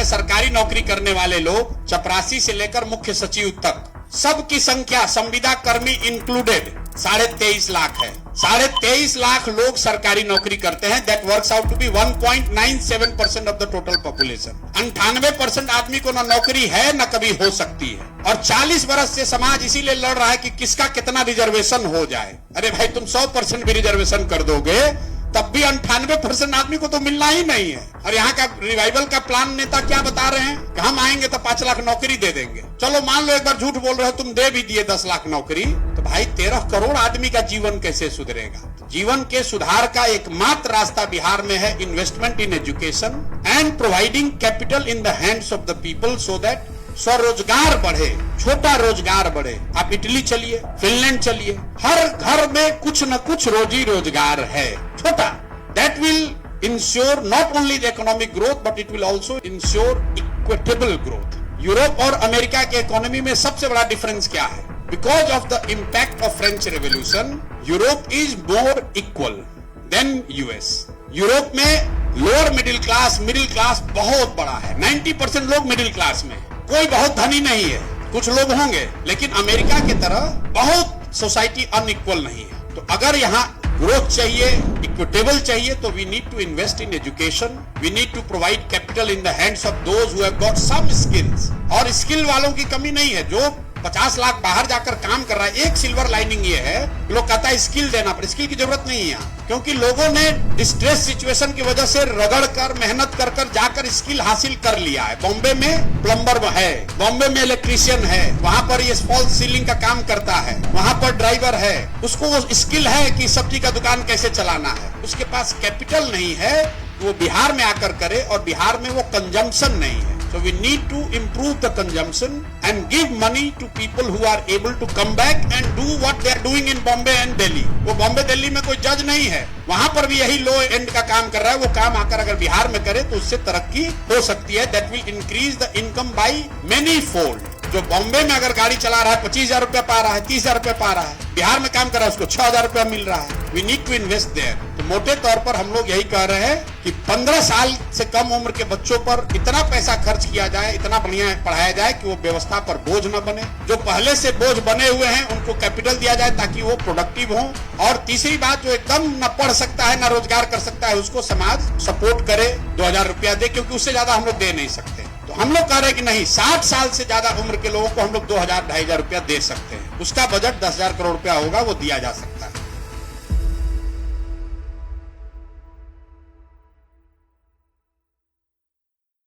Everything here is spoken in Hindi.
में सरकारी नौकरी करने वाले लोग चपरासी से लेकर मुख्य सचिव तक सबकी संख्या संविदा कर्मी इंक्लूडेड 23.5 लाख है। 23.5 लाख लोग सरकारी नौकरी करते हैं। That works out to be 1.97% of the total population. 98% आदमी को ना नौकरी है ना कभी हो सकती है, और 40 बरस से समाज इसीलिए लड़ रहा है कि किसका कितना रिजर्वेशन हो जाए। अरे भाई, तुम 100% भी रिजर्वेशन कर दोगे तब भी 98% आदमी को तो मिलना ही नहीं है। और यहाँ का रिवाइवल का प्लान नेता क्या बता रहे हैं कि हम आएंगे तो 5 लाख नौकरी दे देंगे। चलो मान लो एक बार झूठ बोल रहे हो, तुम दे भी दिए 10 लाख नौकरी, तो भाई 13 करोड़ आदमी का जीवन कैसे सुधरेगा। जीवन के सुधार का एकमात्र रास्ता बिहार में है investment in education and providing capital in the hands of the people so that स्वरोजगार बढ़े, छोटा रोजगार बढ़े। आप इटली चलिए, फिनलैंड चलिए, हर घर में कुछ न कुछ रोजी रोजगार है, छोटा। That will ensure not only the economic growth but it will also ensure equitable growth. Europe और अमेरिका के इकोनॉमी में सबसे बड़ा डिफरेंस क्या है? Because of the impact of French revolution, Europe is more equal than US. Europe में लोअर मिडिल क्लास बहुत बड़ा है। 90% लोग मिडिल क्लास में, कोई बहुत धनी नहीं है, कुछ लोग होंगे, लेकिन अमेरिका की तरह बहुत सोसाइटी अनइक्वल नहीं है। तो अगर यहाँ ग्रोथ चाहिए, इक्विटेबल चाहिए, तो we need to invest in education, we need to provide capital in the hands of those who have got some skills. और स्किल वालों की कमी नहीं है। जो 50 लाख बाहर जाकर काम कर रहा है, एक सिल्वर लाइनिंग ये है, लोग कहता है स्किल देना, पर स्किल की जरूरत नहीं है यहाँ, क्योंकि लोगों ने डिस्ट्रेस सिचुएशन की वजह से रगड़ कर मेहनत कर कर जाकर स्किल हासिल कर लिया है। बॉम्बे में प्लम्बर है, बॉम्बे में इलेक्ट्रीशियन है, वहां पर ये फॉल सीलिंग का काम करता है, वहां पर ड्राइवर है, उसको वो स्किल है कि सब्जी का दुकान कैसे चलाना है। उसके पास कैपिटल नहीं है, वो बिहार में आकर करे, और बिहार में वो कंजम्पशन नहीं है। So we need to improve the consumption and give money to people who are able to come back and do what they are doing in Bombay and Delhi. वो बॉम्बे दिल्ली में कोई जज नहीं है, वहां पर भी यही लो एंड का काम कर रहा है। वो काम आकर अगर बिहार में करे तो उससे तरक्की हो सकती है। That will increase the income by many fold. जो बॉम्बे में अगर गाड़ी चला रहा है 25,000 रुपया पा रहा है, 30,000 रुपया पा रहा है, बिहार में काम कर रहा है उसको 6,000 रुपया मिल रहा है। We need to invest there. तो मोटे तौर पर हम लोग यही कह रहे हैं कि 15 साल से कम उम्र के बच्चों पर इतना पैसा खर्च किया जाए, इतना बढ़िया पढ़ाया जाए कि वो व्यवस्था पर बोझ न बने। जो पहले से बोझ बने हुए हैं उनको कैपिटल दिया जाए ताकि वो प्रोडक्टिव हो। और तीसरी बात, जो एकदम न पढ़ सकता है न रोजगार कर सकता है, उसको समाज सपोर्ट करे, 2,000 रुपया दे, क्योंकि उससे ज्यादा हम लोग दे नहीं सकते। तो हम लोग कह रहे हैं कि नहीं, 60 साल से ज्यादा उम्र के लोगों को हम लोग 2,000-2,500 रुपया दे सकते हैं। उसका बजट 10,000 करोड़ रुपया होगा, वो दिया जा सकता है।